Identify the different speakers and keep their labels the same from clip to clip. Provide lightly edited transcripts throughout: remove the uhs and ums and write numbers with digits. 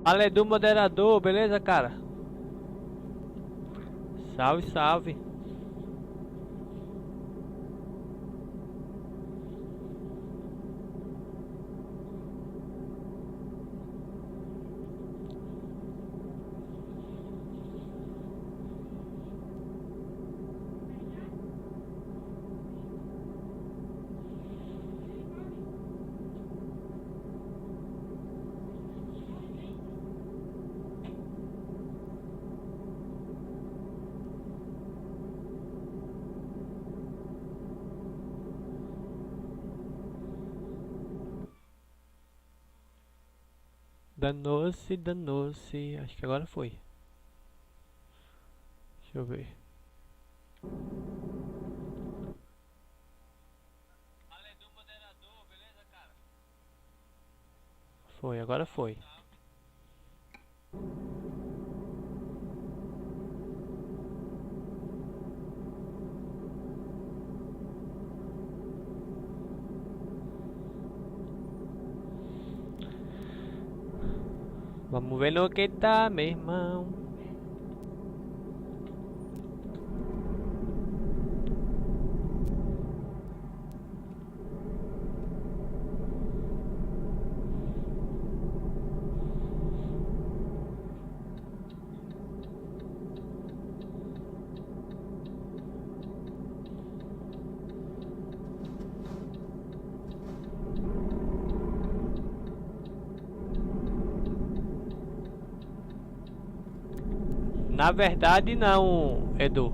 Speaker 1: Ale do moderador, beleza, cara? Salve, salve. Danou-se, danou-se. Acho que agora foi. Deixa eu ver. Ale do moderador, beleza, cara? Foi, agora foi. Vamos ver no que tá, meu irmão. Na verdade não, Edu.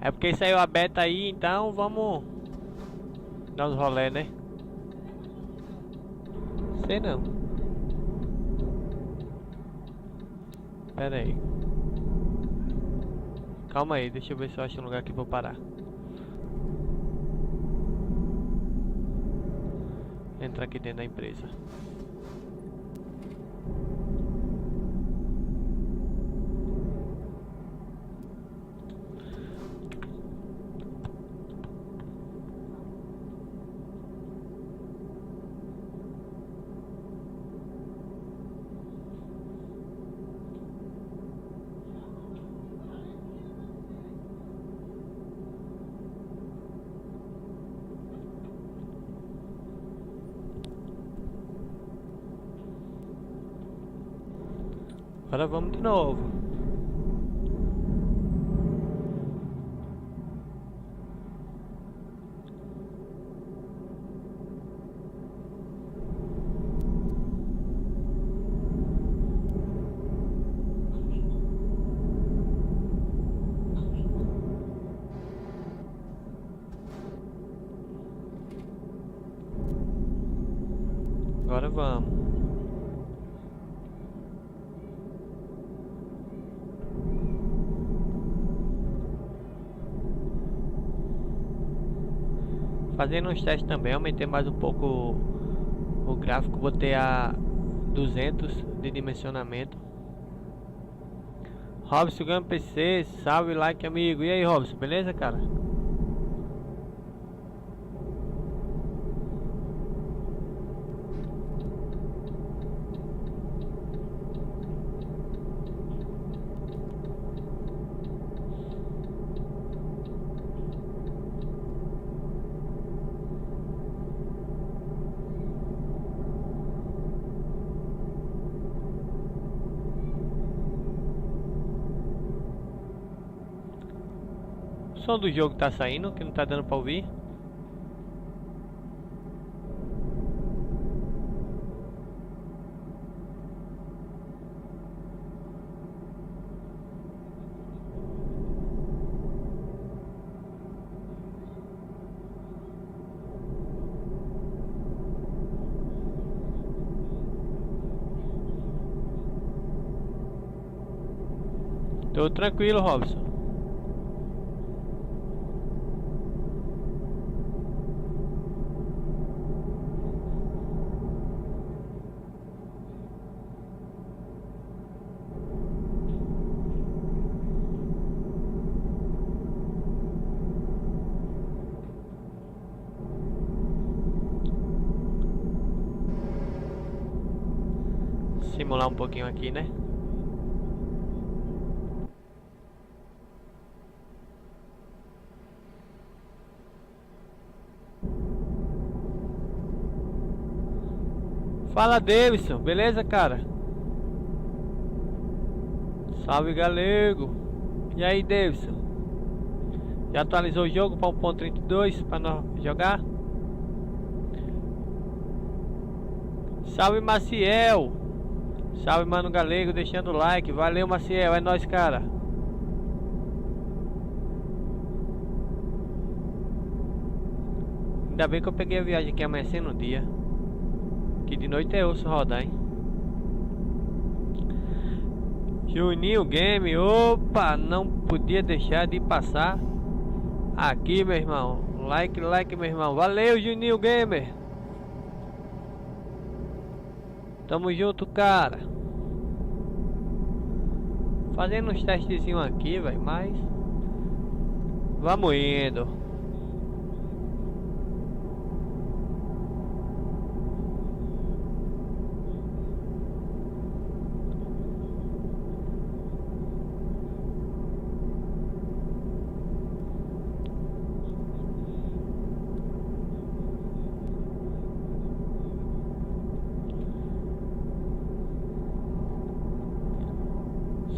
Speaker 1: É porque saiu a beta aí, então vamos dar uns rolê, né? Sei não. Pera aí. Calma aí, deixa eu ver se eu acho um lugar aqui pra eu parar. Entrar aqui dentro da empresa. Agora vamos de novo. Agora vamos. Fazendo uns testes também, aumentei mais um pouco o gráfico, botei a 200 de dimensionamento. Robson ganha PC, salve, like, amigo. E aí, Robson, beleza, cara? O som do jogo tá saindo, que não tá dando pra ouvir. Tô tranquilo, Robson. simular um pouquinho aqui, né? Fala, Davidson, beleza, cara? Salve, galego. E aí, Davidson? Já atualizou o jogo para 1.32 para nós jogar? Salve, Maciel. Salve, mano galego, deixando o like. Valeu, Maciel, é nóis, cara. Ainda bem que eu peguei a viagem aqui amanhecendo no dia. Que de noite é osso rodar, hein? Juninho Game, opa, não podia deixar de passar aqui, meu irmão. Like, meu irmão. Valeu, Juninho Gamer. Tamo junto, cara. Fazendo uns testezinhos aqui, velho, mas vamos indo.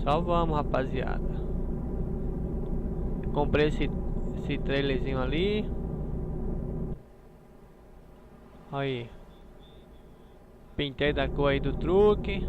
Speaker 1: Só vamos, rapaziada. Comprei esse trailerzinho ali. Aí. Pintei da cor aí do truque.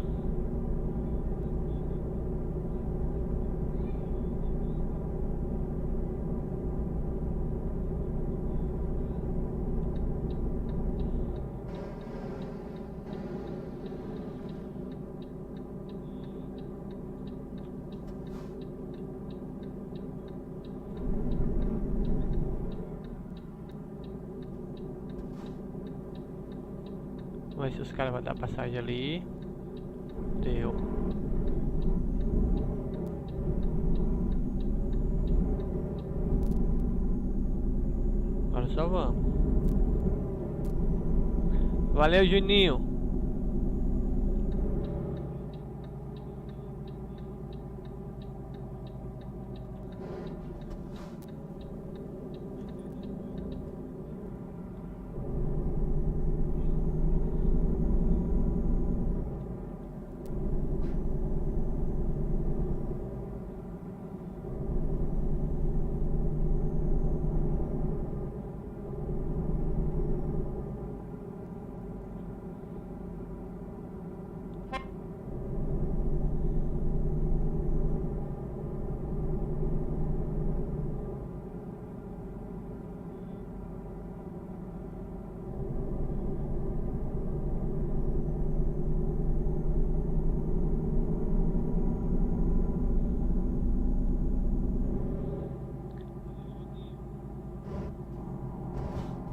Speaker 1: Vamos ver se os caras vão dar passagem ali. Deu. Agora só vamos. Valeu, Juninho.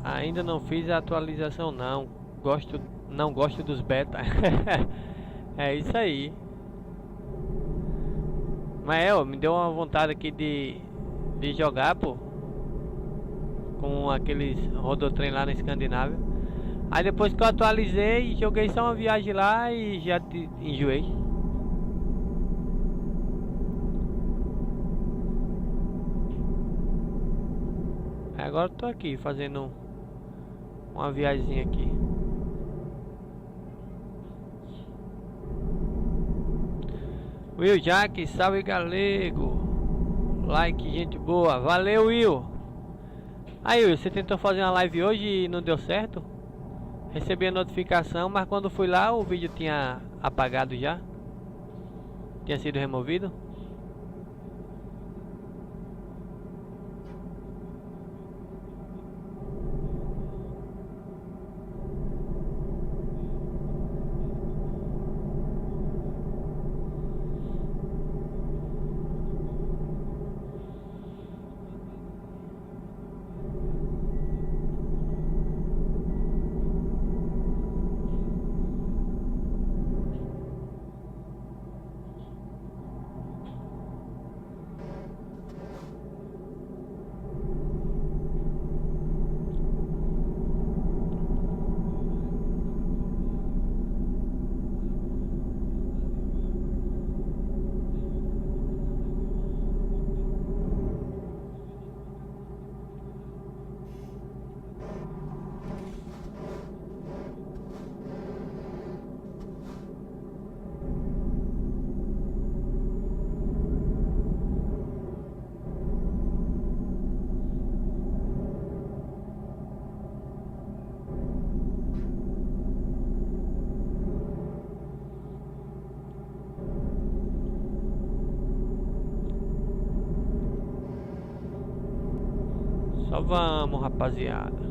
Speaker 1: Ainda não fiz a atualização não. Não gosto dos beta. É isso aí. Mas me deu uma vontade aqui de jogar, pô. Com aqueles rodotrem lá na Escandinávia. Aí depois que eu atualizei, joguei só uma viagem lá e já enjoei. Agora eu tô aqui fazendo uma viagem aqui. Will Jack, salve galego. Like, gente boa. Valeu, Will. Aí, Will, você tentou fazer uma live hoje e não deu certo? Recebi a notificação, mas quando fui lá o vídeo tinha apagado já. Tinha sido removido. Só vamos, rapaziada.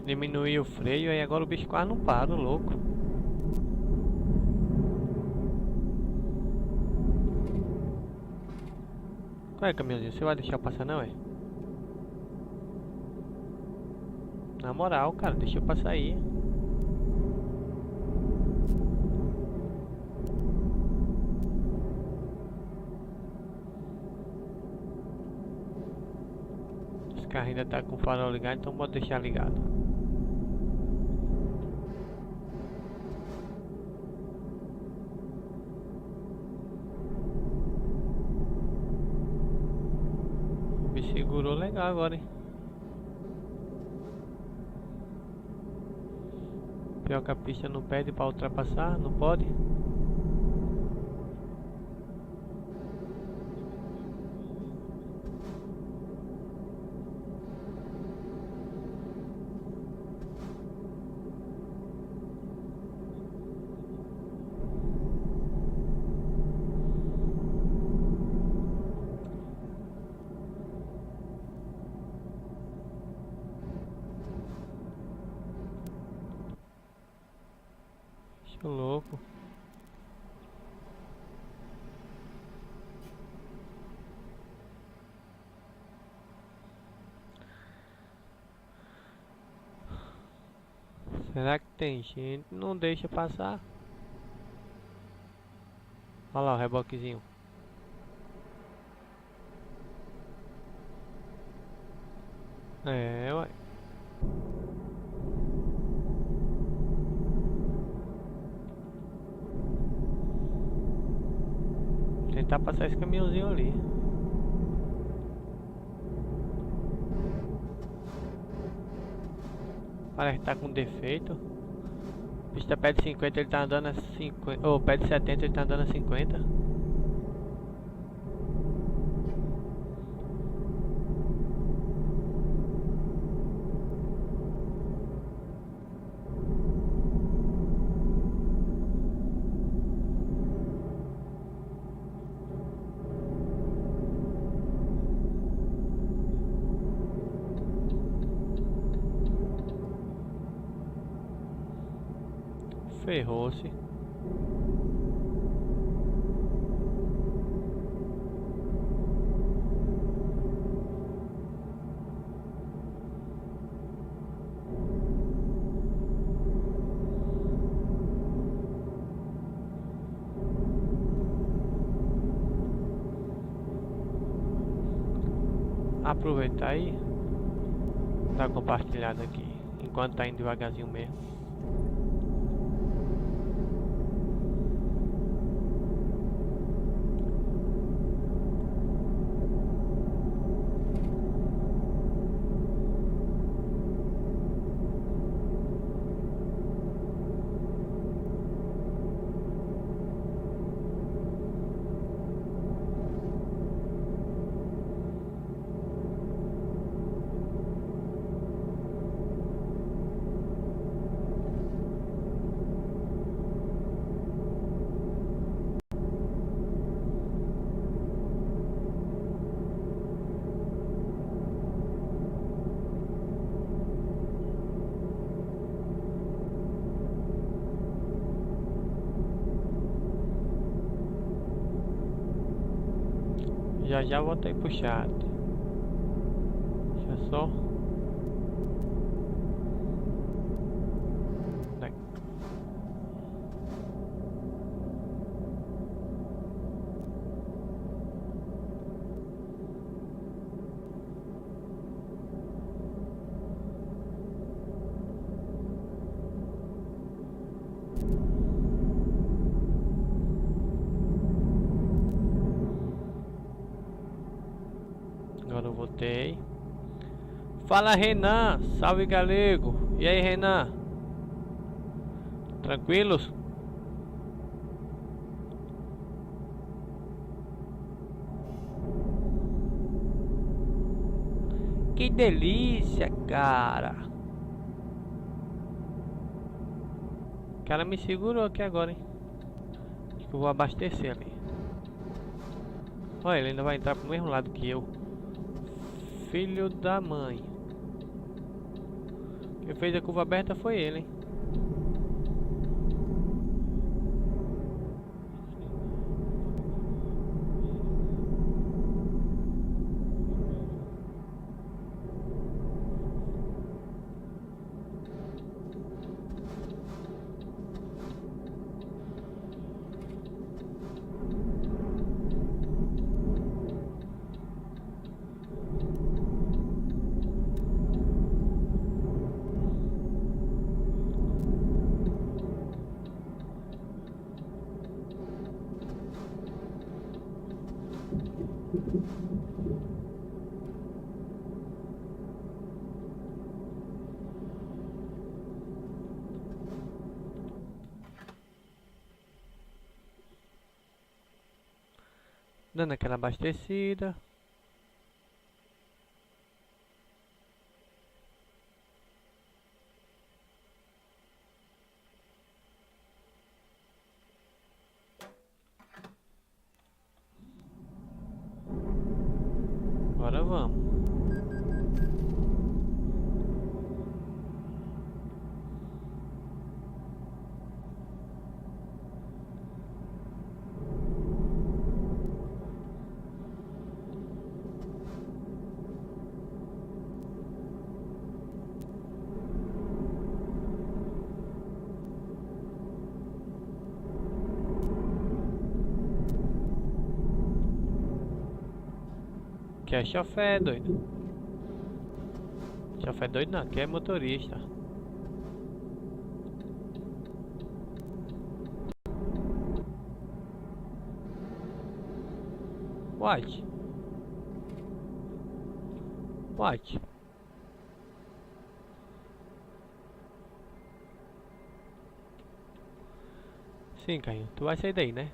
Speaker 1: Diminuir o freio e agora o bicho quase não para, o louco. Qual é, caminhãozinho? Você vai deixar eu passar não, é? Na moral, cara, deixa eu passar aí. Esse carro ainda tá com o farol ligado, então pode deixar ligado. Me segurou legal agora, hein? Pior que a pista não pede pra ultrapassar, não pode. Bicho louco. Será que tem gente? Não deixa passar. Olha lá o reboquezinho. É, ué. Tentar passar esse caminhãozinho ali. Parece que tá com defeito. Pista pede 50, ele tá andando a 50. Ou pede 70, ele tá andando a 50. Ferrou-se. Aproveitar aí, tá compartilhado aqui, enquanto tá indo devagarzinho mesmo. Já já voltei pro chat. Deixa só. Agora eu voltei. Fala, Renan, salve galego. E aí, Renan? Tranquilos? Que delícia, cara. O cara me segurou aqui agora, hein? Acho que eu vou abastecer ali. Olha, ele ainda vai entrar pro mesmo lado que eu. Filho da mãe. Quem fez a curva aberta foi ele, hein? Dando aquela abastecida. Agora vamos. Que é chofé, doido. Chofé doido não, que é motorista. What? What? Sim, Caio, tu vai sair daí, né?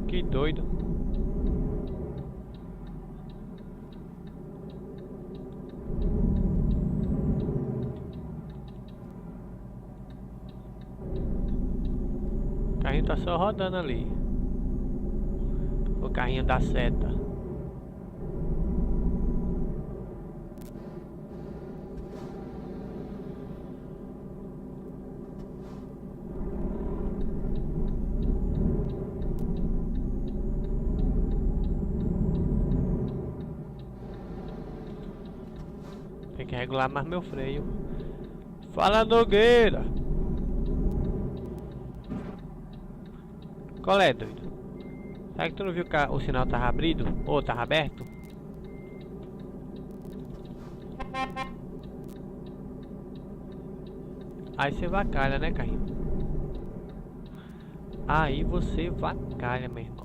Speaker 1: Que doido. O carrinho tá só rodando ali. O carrinho da seta. Tem que regular mais meu freio. Fala, Nogueira. Qual é, doido? Será que tu não viu que o sinal tava abrido? Ou tava aberto? Aí você vacalha, né, carrinho? Aí você vacalha, meu irmão.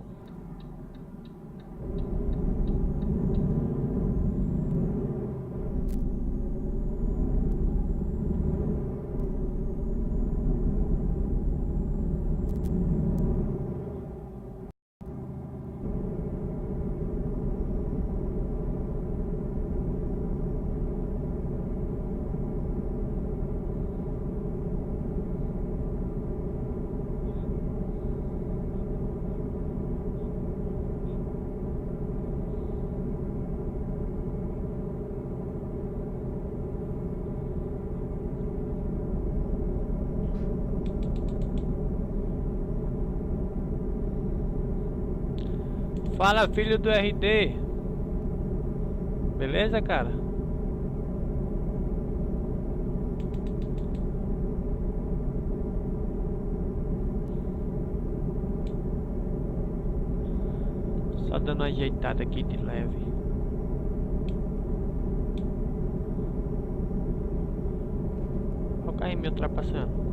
Speaker 1: Fala, filho do RD. Beleza, cara? Só dando uma ajeitada aqui de leve. Olha o carrinho me ultrapassando.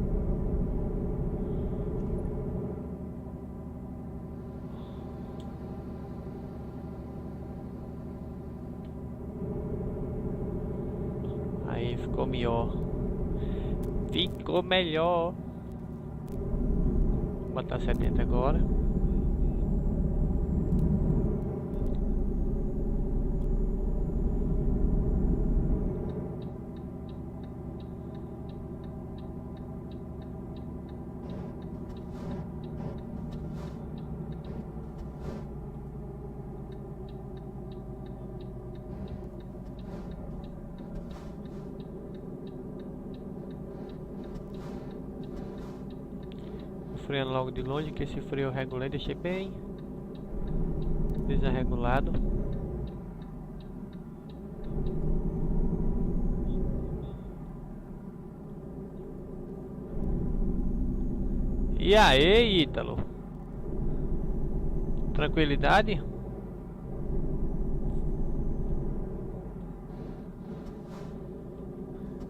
Speaker 1: Aí ficou melhor. Ficou melhor. Vou botar 70 agora. Freando logo de longe, que esse freio eu regulei, deixei bem desregulado. E aí, Ítalo? Tranquilidade?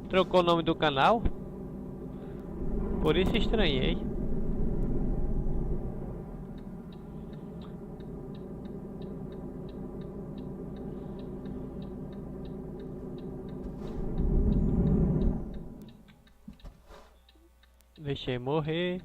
Speaker 1: Trocou o nome do canal? Por isso estranhei. Deixei morrer.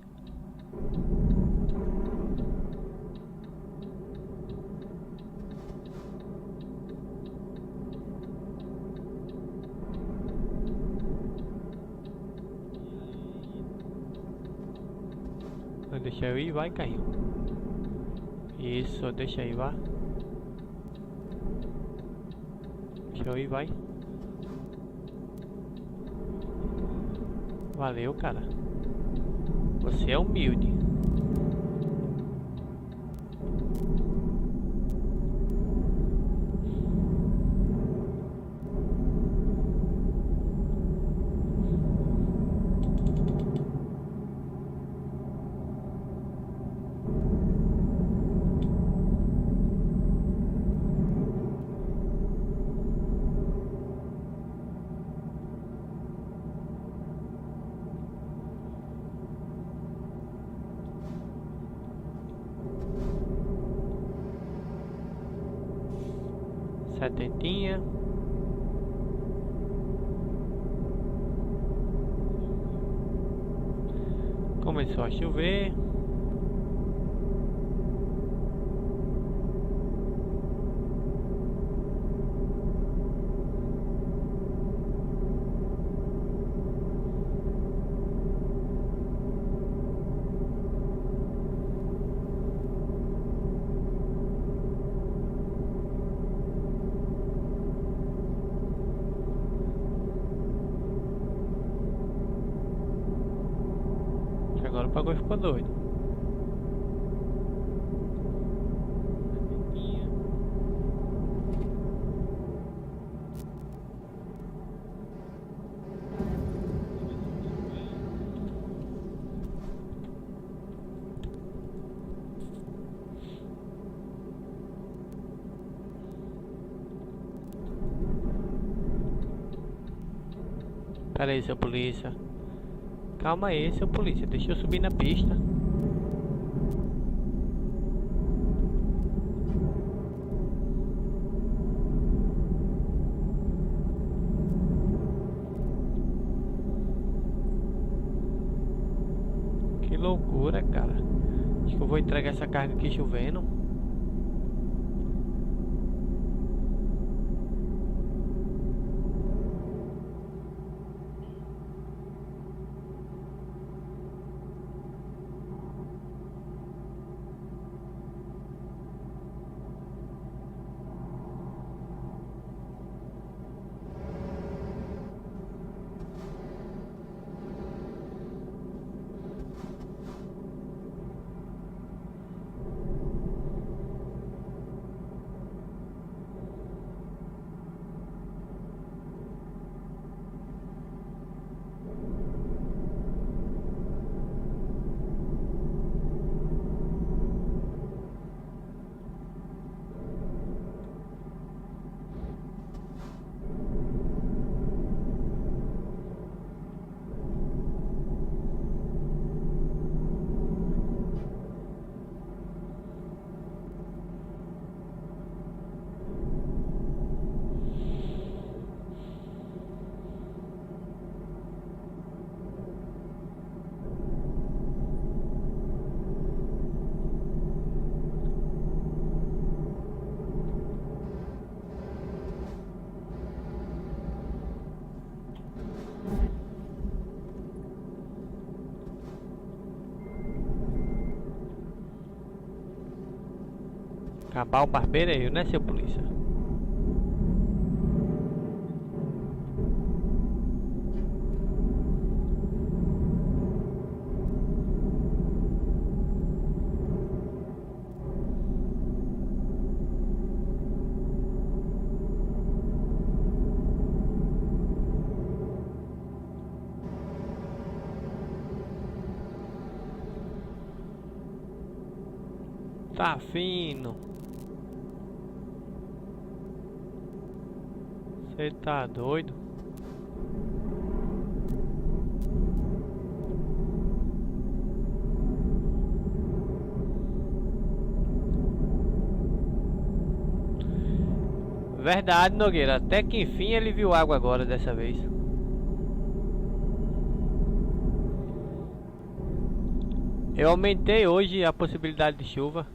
Speaker 1: Deixa eu ir, vai, caiu. Isso, deixa aí, vá. Deixa eu ir, vai. Valeu, cara. Você é humilde. Setentinha. Começou a chover. Agora o bagulho ficou doido. Pera aí, seu polícia. Calma aí, seu polícia. Deixa eu subir na pista. Que loucura, cara. Acho que eu vou entregar essa carga aqui chovendo. Acabar o barbeiro, né, seu polícia? Tá fino. Você tá doido? Verdade, Nogueira. Até que enfim ele viu água agora dessa vez. Eu aumentei hoje a possibilidade de chuva.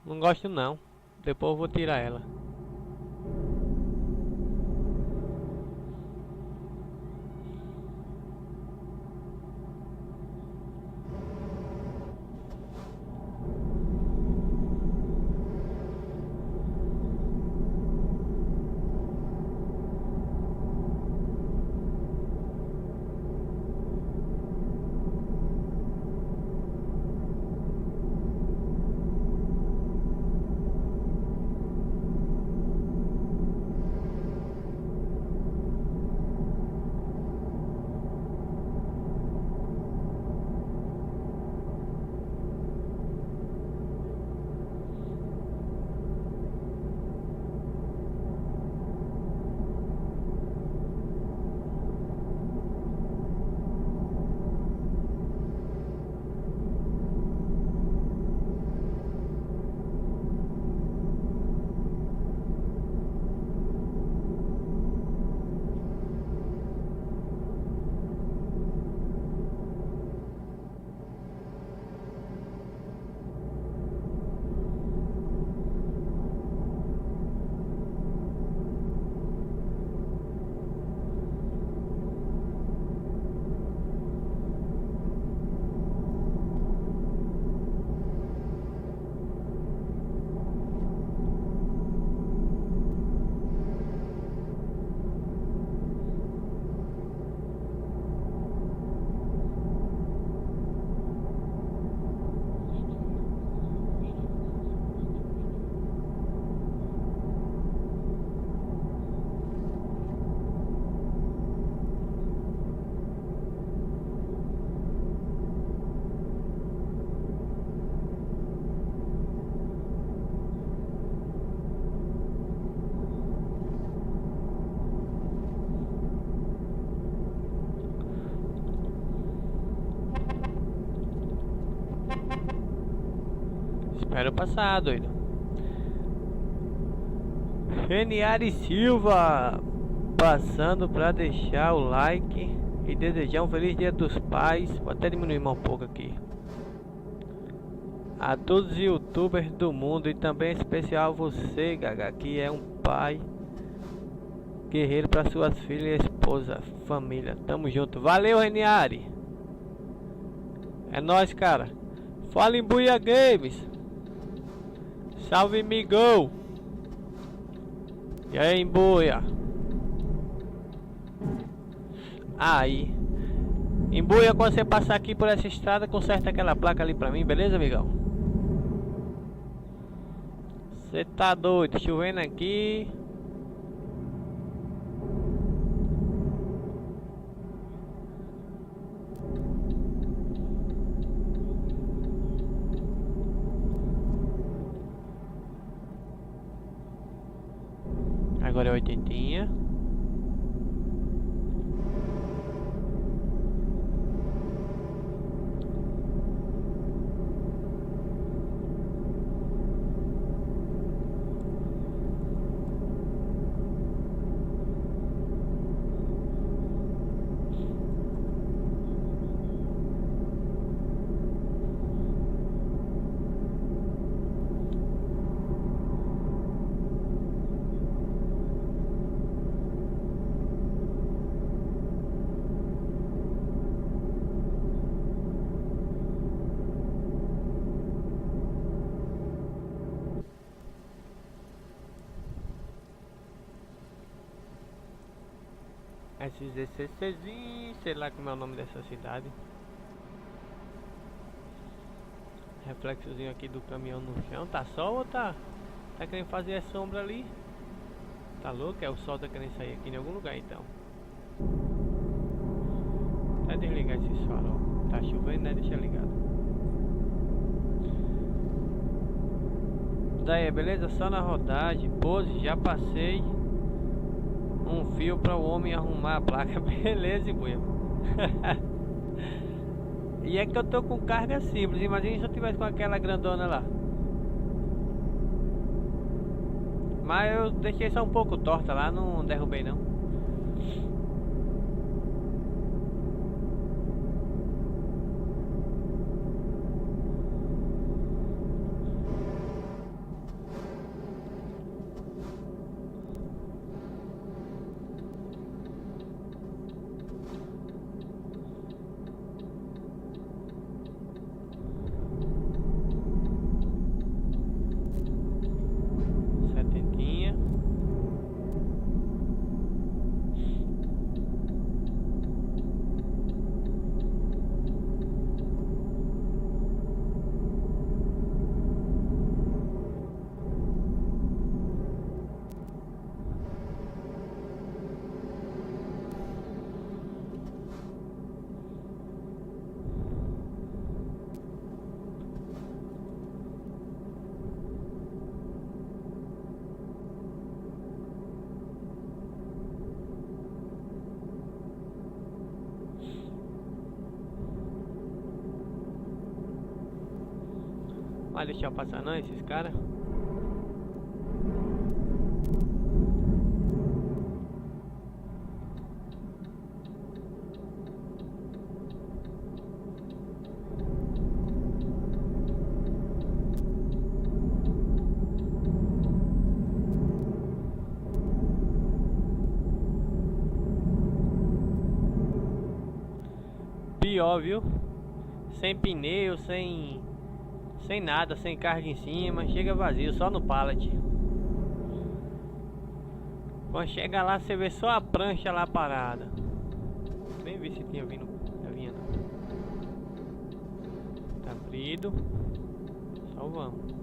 Speaker 1: Não gosto não. Depois eu vou tirar ela. Espero passar, doido. Reniari Silva passando pra deixar o like e desejar um feliz dia dos pais. Vou até diminuir mais um pouco aqui. A todos os youtubers do mundo e também em especial você, Gaga, que é um pai guerreiro para suas filhas, esposa, família. Tamo junto. Valeu, Reniari. É nóis, cara. Fala em Buia Games. Salve, Migão. E aí, Embuia? Aí, Embuia, quando você passar aqui por essa estrada, conserta aquela placa ali pra mim, beleza, amigão? Você tá doido, chovendo aqui. Agora é 80. SZCCzinho, sei lá como é o nome dessa cidade. Reflexozinho aqui do caminhão no chão. Tá sol ou tá querendo fazer a sombra ali? Tá louco? É o sol tá querendo sair aqui em algum lugar então. Até desligar esse farol. Tá chovendo, né? Deixa ligado. Daí, beleza? Só na rodagem. Pose, já passei um fio para o homem arrumar a placa. Beleza, Buia. E é que eu tô com carga simples. Imagina se eu tivesse com aquela grandona lá. Mas eu deixei só um pouco torta lá, não derrubei não. Setentinha. Vai deixar eu passar não, esses caras. Pior, viu? Sem pneu, sem nada, sem carga em cima, chega vazio, só no pallet. Quando chega lá, você vê só a prancha lá parada. Nem vi se tinha vindo, já vinha não. Tá abrido. Só vamos.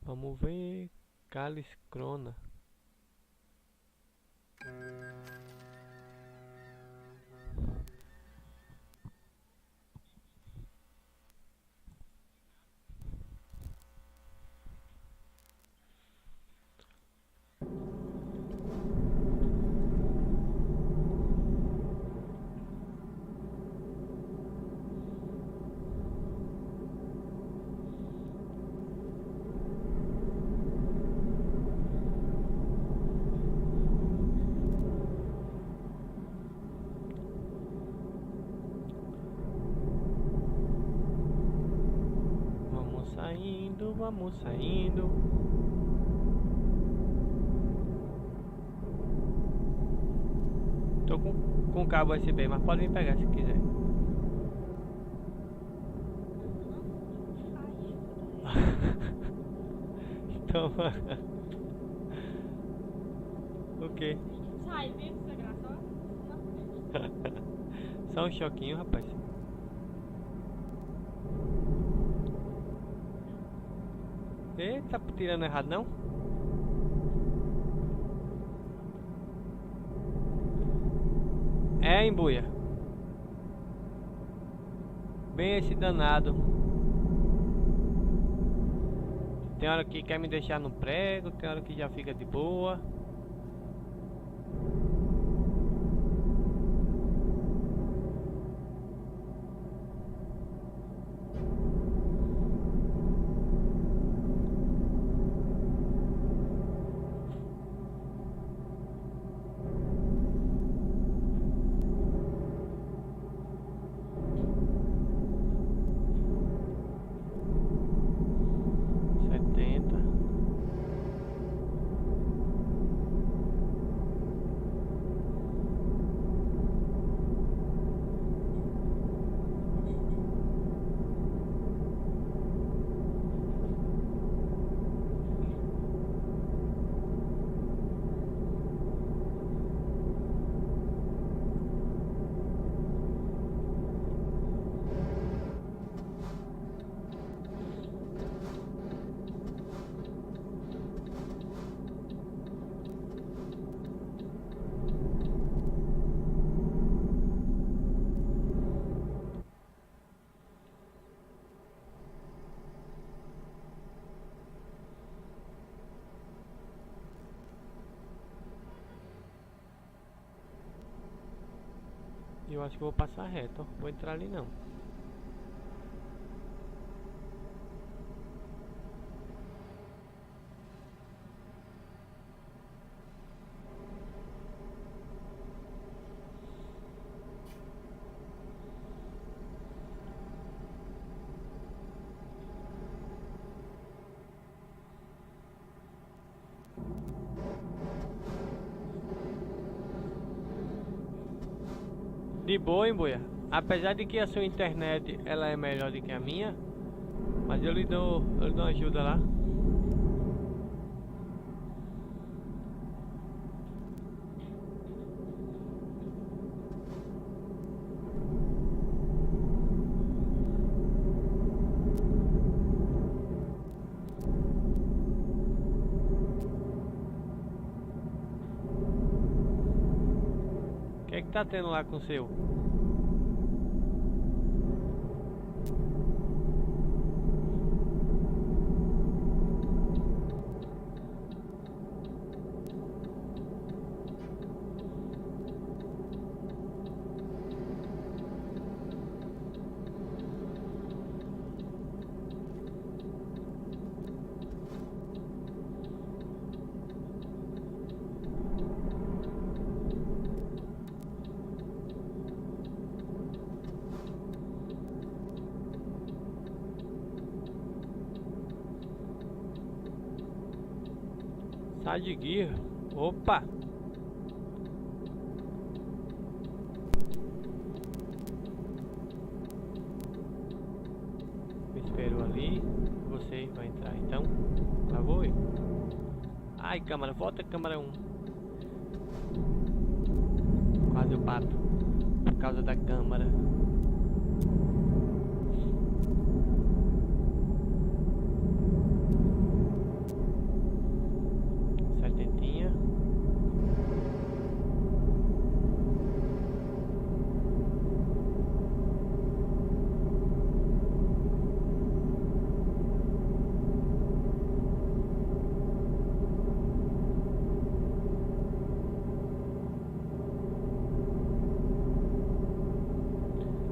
Speaker 1: Vamos ver. Cálice Crona. Vamos saindo. Tô com cabo USB, mas pode vir pegar se quiser. Toma. O que?
Speaker 2: Sai, vem, desgraçado.
Speaker 1: Só um choquinho, rapaz. Eita, tá tirando errado não? É, embuia. Bem esse danado. Tem hora que quer me deixar no prego, tem hora que já fica de boa. Eu acho que eu vou passar reto, ó. Vou entrar ali não. De boa, hein, boia? Apesar de que a sua internet ela é melhor do que a minha, mas eu lhe dou ajuda lá. O que é que tá tendo lá com o seu? Sai de guia. Opa! Me esperou ali. Você vai entrar então. Lá vou eu. Ai, câmera, volta câmera 1. Quase eu bato. Por causa da câmera. Setentinha.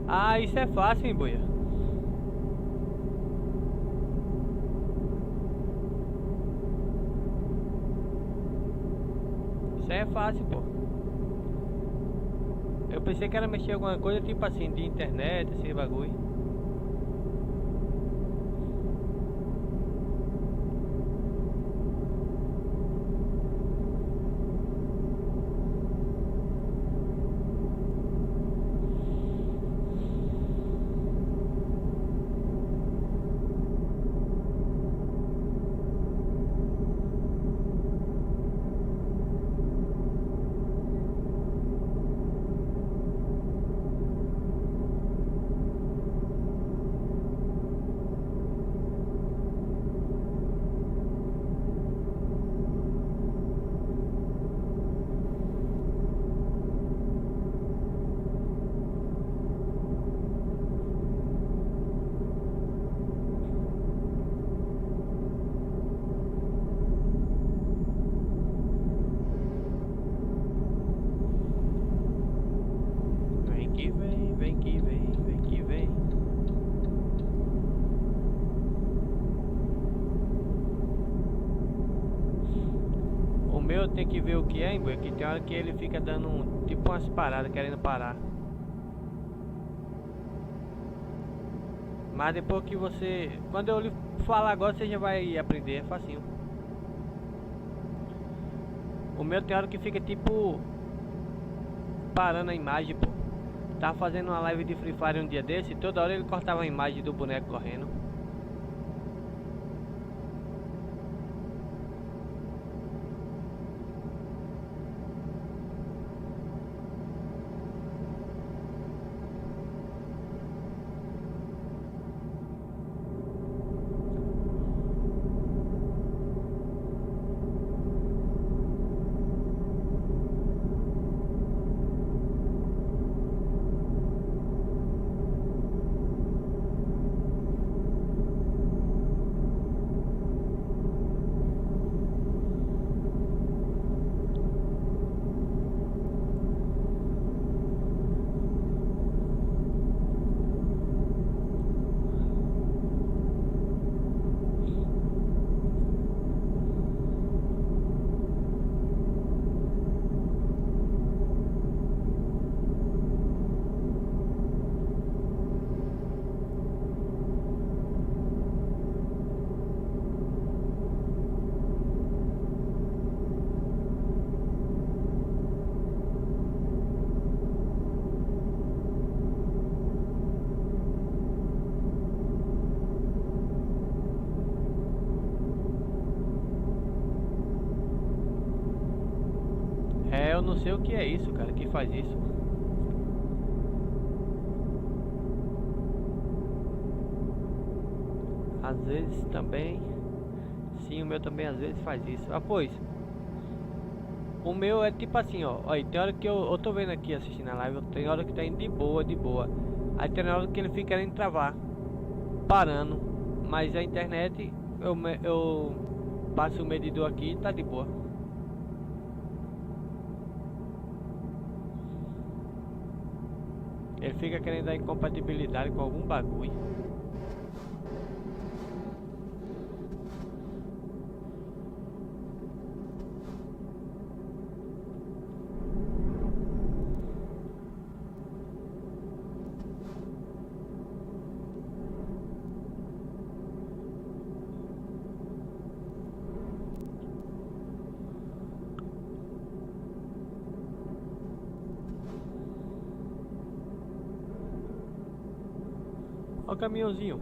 Speaker 1: Ah, isso é fácil, hein, boia? Isso aí é fácil, pô. Eu pensei que era mexer alguma coisa tipo assim, de internet, esse bagulho. Vem que vem, vem que vem, vem que vem. O meu tem que ver o que é, hein, boia? Que tem hora que ele fica dando tipo umas paradas, querendo parar. Mas depois que você... Quando eu lhe falar agora, você já vai aprender, é facinho. O meu tem hora que fica tipo... parando a imagem, pô. Tava fazendo uma live de Free Fire um dia desse e toda hora ele cortava a imagem do boneco correndo. não sei o que é isso, cara, que faz isso. Às vezes também. Sim, o meu também às vezes faz isso. Ah, pois. O meu é tipo assim, ó. Aí tem hora que eu tô vendo aqui assistindo a live. Tem hora que tá indo de boa, de boa. Aí tem hora que ele fica querendo travar, parando. Mas a internet, eu passo o medidor aqui e tá de boa. Ele fica querendo dar incompatibilidade com algum bagulho. Olha o caminhãozinho.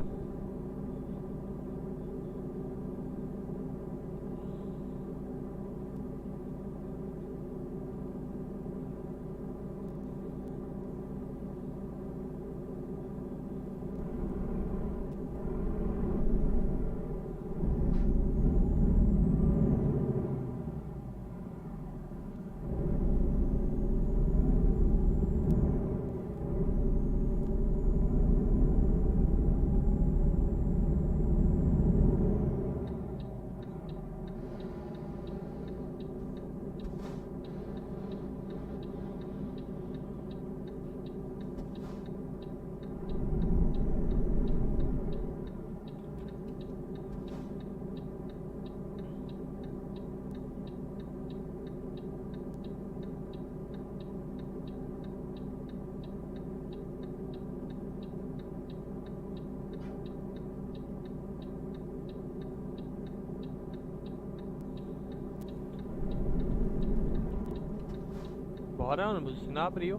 Speaker 1: Bora, ônibus, o sinal abriu.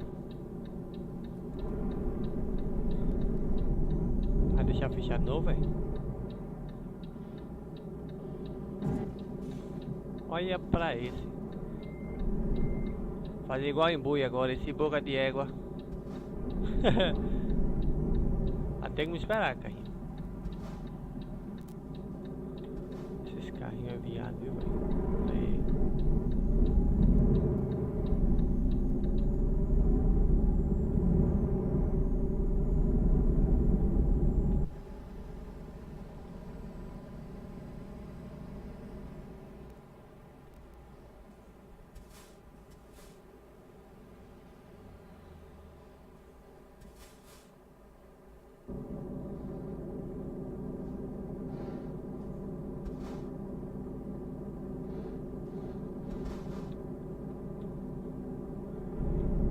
Speaker 1: Vai deixar fechado de novo, velho. Olha pra esse. Fazer igual em boi agora, esse boca de égua. Até que me esperar, carrinho. Esses carrinhos é viado, viu, velho? Aí.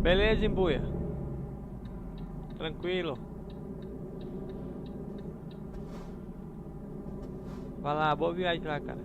Speaker 1: Beleza, embuia. Tranquilo. Vai lá, boa viagem pra cá.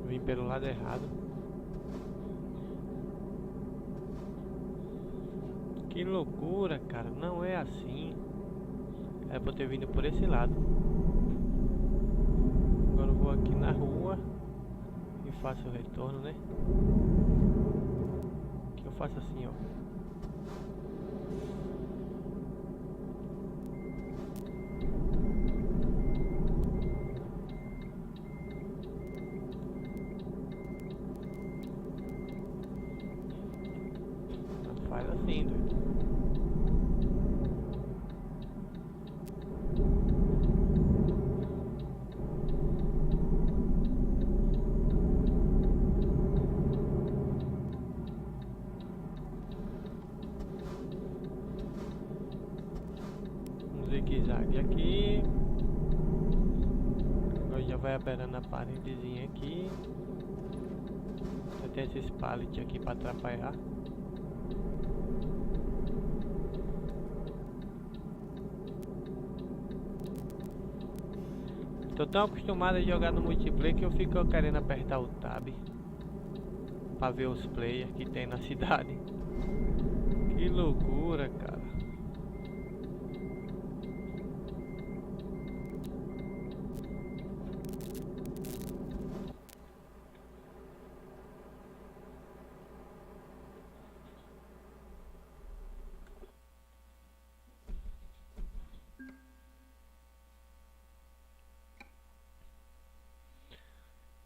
Speaker 1: Vim pelo lado errado. Que loucura, cara. Não é assim. É pra eu ter vindo por esse lado. Agora eu vou aqui na rua. E faço o retorno, né? Que eu faço assim, ó. Faz assim, doido. Um zigue-zague aqui. Agora já vai apertando a paredezinha aqui. Já tem esses pallets aqui para atrapalhar. Tô tão acostumado a jogar no multiplayer que eu fico querendo apertar o tab pra ver os players que tem na cidade. Que loucura, cara.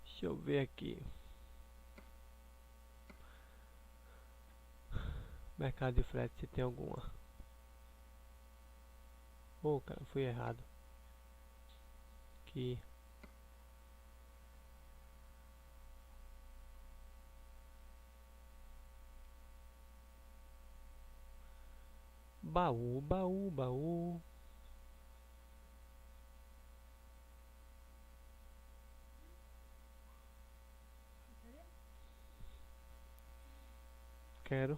Speaker 1: Deixa eu ver aqui. Mercado de frete, se tem alguma. Oh, cara, fui errado. Aqui. Baú, baú, baú. Quero.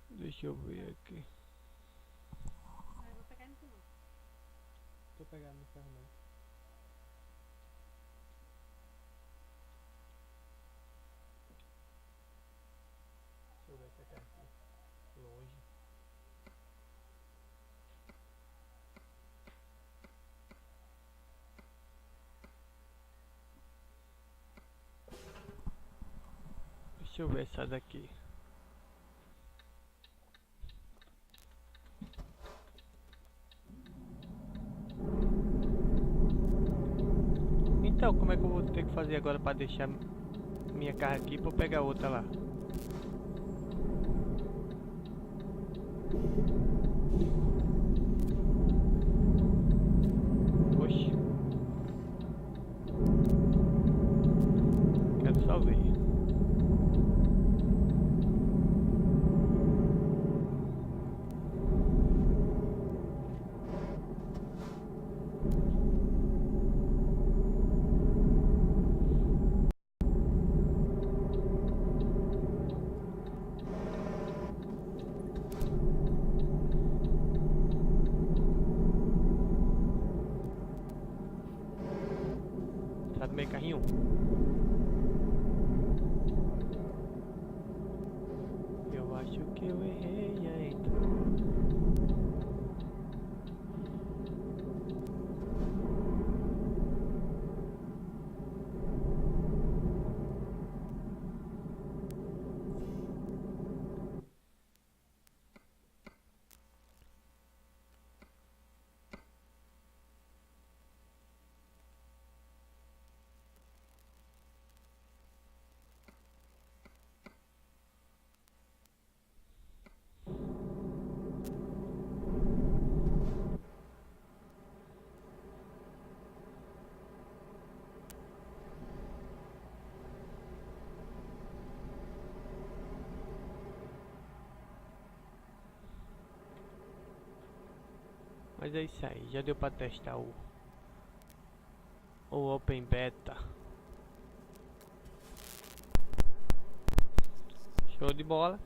Speaker 1: Deixa eu ver aqui.
Speaker 2: Eu vou pegar no final.
Speaker 1: Tô pegando no ferro não. Deixa eu ver se é aqui. Longe. Deixa eu ver essa daqui. Então, como é que eu vou ter que fazer agora para deixar minha carga aqui para eu pegar outra lá? Oxi. Quero só ver. Tá do meio carrinho? Eu acho que eu errei a entrada. Mas é isso aí, já deu pra testar o Open Beta. Show de bola.